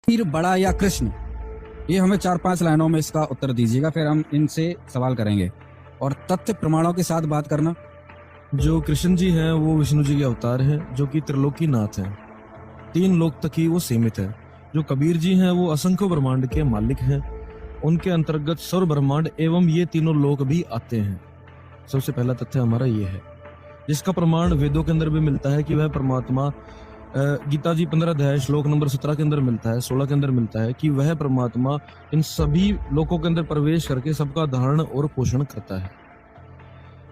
वीर बड़ा या कृष्ण? ये हमें 4-5 लाइनों में इसका उत्तर दीजिएगा, फिर हम इनसे सवाल करेंगे। और तथ्य प्रमाणों के साथ बात करना। जो कृष्ण जी हैं वो विष्णु जी के अवतार हैं, जो कि त्रिलोकीनाथ हैं। 3 लोक तक ही वो सीमित है। जो कबीर जी हैं वो असंख्य ब्रह्मांड के मालिक हैं। उनके अंतर्गत सर्व ब्रह्मांड एवं ये तीनों लोक भी आते हैं। सबसे पहला तथ्य हमारा ये है, जिसका प्रमाण वेदों के अंदर भी मिलता है कि वह परमात्मा, गीता जी 15 अध्याय श्लोक नंबर 17 के अंदर मिलता है, 16 के अंदर मिलता है कि वह परमात्मा इन सभी लोकों के अंदर प्रवेश करके सबका धारण और पोषण करता है।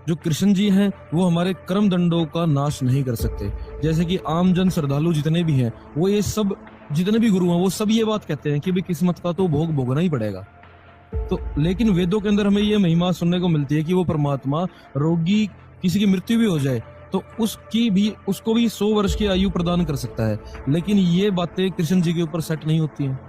जो कृष्ण जी हैं वो हमारे कर्म दंडों का नाश नहीं कर सकते। जैसे कि आम जन श्रद्धालु जितने भी हैं, वो ये सब जितने भी गुरु हैं वो सब ये बात कहते हैं कि भाई किस्मत का तो भोग भोगना ही पड़ेगा। तो लेकिन वेदों के अंदर हमें ये महिमा सुनने को मिलती है कि वो परमात्मा रोगी किसी की मृत्यु भी हो जाए तो उसको भी 100 वर्ष की आयु प्रदान कर सकता है। लेकिन ये बातें कृष्ण जी के ऊपर सेट नहीं होती हैं।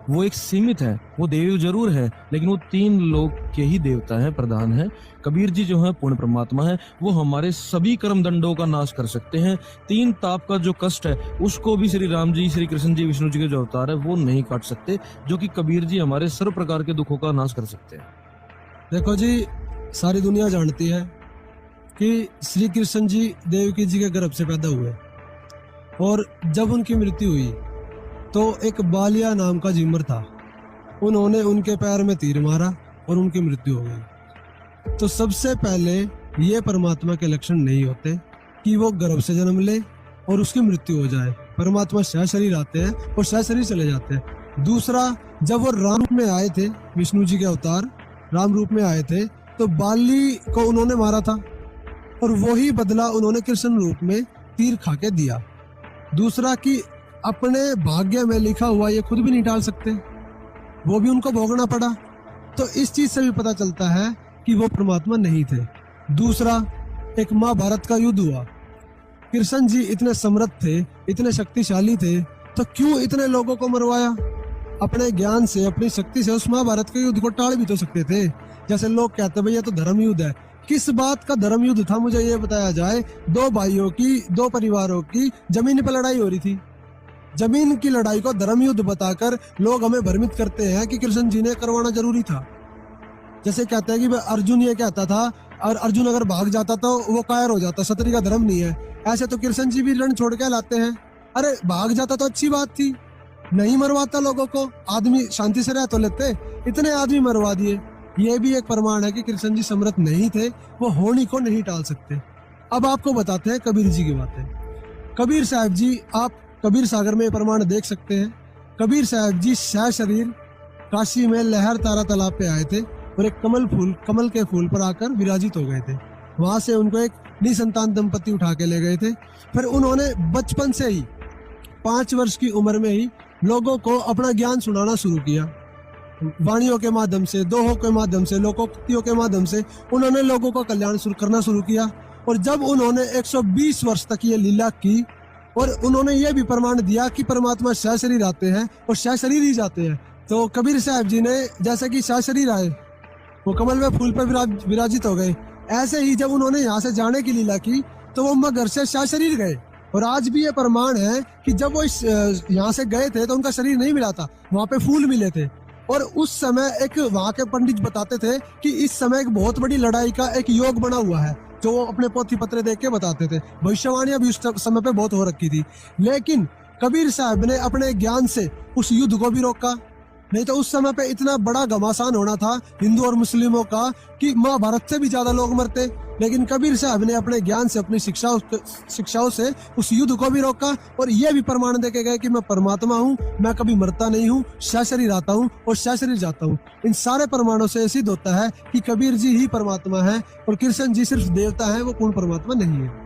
वो एक सीमित है, वो देव जरूर है, लेकिन वो 3 लोक के ही देवता हैं, प्रधान हैं। कबीर जी जो है पूर्ण परमात्मा है, वो हमारे सभी कर्म दंडों का नाश कर सकते हैं। 3 ताप का जो कष्ट है उसको भी श्री राम जी, श्री कृष्ण जी, विष्णु जी के जो अवतार है वो नहीं काट सकते, जो कि कबीर जी हमारे सर्व प्रकार के दुखों का नाश कर सकते हैं। देखो जी, सारी दुनिया जानती है कि श्री कृष्ण जी देवकी जी के गर्भ से पैदा हुए, और जब उनकी मृत्यु हुई तो एक बालिया नाम का जिमर था, उन्होंने उनके पैर में तीर मारा और उनकी मृत्यु हो गई। तो सबसे पहले ये परमात्मा के लक्षण नहीं होते कि वो गर्भ से जन्म ले और उसकी मृत्यु हो जाए। परमात्मा सह शरीर आते हैं और सह शरीर चले जाते हैं। दूसरा, जब वो राम रूप में आए थे, विष्णु जी के अवतार राम रूप में आए थे, तो बाली को उन्होंने मारा था और वही बदला उन्होंने कृष्ण रूप में तीर खा के दिया। दूसरा कि अपने भाग्य में लिखा हुआ ये खुद भी नहीं टाल सकते, वो भी उनको भोगना पड़ा। तो इस चीज से भी पता चलता है कि वो परमात्मा नहीं थे। दूसरा, एक महाभारत का युद्ध हुआ, कृष्ण जी इतने समर्थ थे, इतने शक्तिशाली थे, तो क्यों इतने लोगों को मरवाया? अपने ज्ञान से, अपनी शक्ति से उस महाभारत के युद्ध को टाल भी तो सकते थे। जैसे लोग कहते भैया तो धर्म युद्ध है, किस बात का धर्म युद्ध था मुझे ये बताया जाए। 2 भाइयों की, 2 परिवारों की जमीन पर लड़ाई हो रही थी। जमीन की लड़ाई को धर्म युद्ध बताकर लोग हमें भ्रमित करते हैं कि कृष्ण जी ने करवाना जरूरी था। जैसे कहते हैं कि अर्जुन ये कहता था और अर्जुन अगर भाग जाता तो वो कायर हो जाता, क्षत्रिय का धर्म नहीं है। ऐसे तो कृष्ण जी भी रण छोड़ के लाते हैं। अरे भाग जाता तो अच्छी बात थी, नहीं मरवाता लोगों को, आदमी शांति से रह तो लेते, इतने आदमी मरवा दिए। ये भी एक प्रमाण है कि कृष्ण जी समर्थ नहीं थे, वो होनी को नहीं टाल सकते। अब आपको बताते हैं कबीर जी की बातें। कबीर साहब जी, आप कबीर सागर में प्रमाण देख सकते हैं। कबीर साहब जी सह शरीर काशी में लहर तारा तालाब पे आए थे और एक कमल के फूल पर आकर विराजित हो गए थे। वहां से उनको एक निसंतान दंपति उठा के ले गए थे। फिर उन्होंने बचपन से ही 5 वर्ष की उम्र में ही लोगों को अपना ज्ञान सुनाना शुरू किया। वाणियों के माध्यम से, दोहों के माध्यम से, लोकोक्तियों के माध्यम से उन्होंने लोगों का कल्याण करना शुरू किया। और जब उन्होंने 120 वर्ष तक ये लीला की और उन्होंने ये भी प्रमाण दिया कि परमात्मा सह शरीर आते हैं और सह शरीर ही जाते हैं, तो कबीर साहब जी ने जैसे कि सह शरीर आए, वो कमल में फूल पर विराजित हो गए, ऐसे ही जब उन्होंने यहाँ से जाने की लीला की तो वो मगर से सह शरीर गए। और आज भी ये प्रमाण है कि जब वो यहाँ से गए थे तो उनका शरीर नहीं मिला था, वहाँ पे फूल मिले थे। और उस समय एक वहाँ के पंडित बताते थे कि इस समय एक बहुत बड़ी लड़ाई का एक योग बना हुआ है, जो वो अपने पोथी पत्र देख के बताते थे। भविष्यवाणियां भी उस समय पे बहुत हो रखी थी, लेकिन कबीर साहब ने अपने ज्ञान से उस युद्ध को भी रोका। नहीं तो उस समय पे इतना बड़ा घमासान होना था हिंदू और मुस्लिमों का कि महाभारत से भी ज्यादा लोग मरते। लेकिन कबीर साहब ने अपने ज्ञान से, अपनी शिक्षाओं से उस युद्ध को भी रोका और ये भी प्रमाण देके गए कि मैं परमात्मा हूँ, मैं कभी मरता नहीं हूँ, सह शरीर आता हूँ और सह शरीर जाता हूँ। इन सारे प्रमाणों से सिद्ध होता है कि कबीर जी ही परमात्मा है और कृष्ण जी सिर्फ देवता है, वो पूर्ण परमात्मा नहीं है।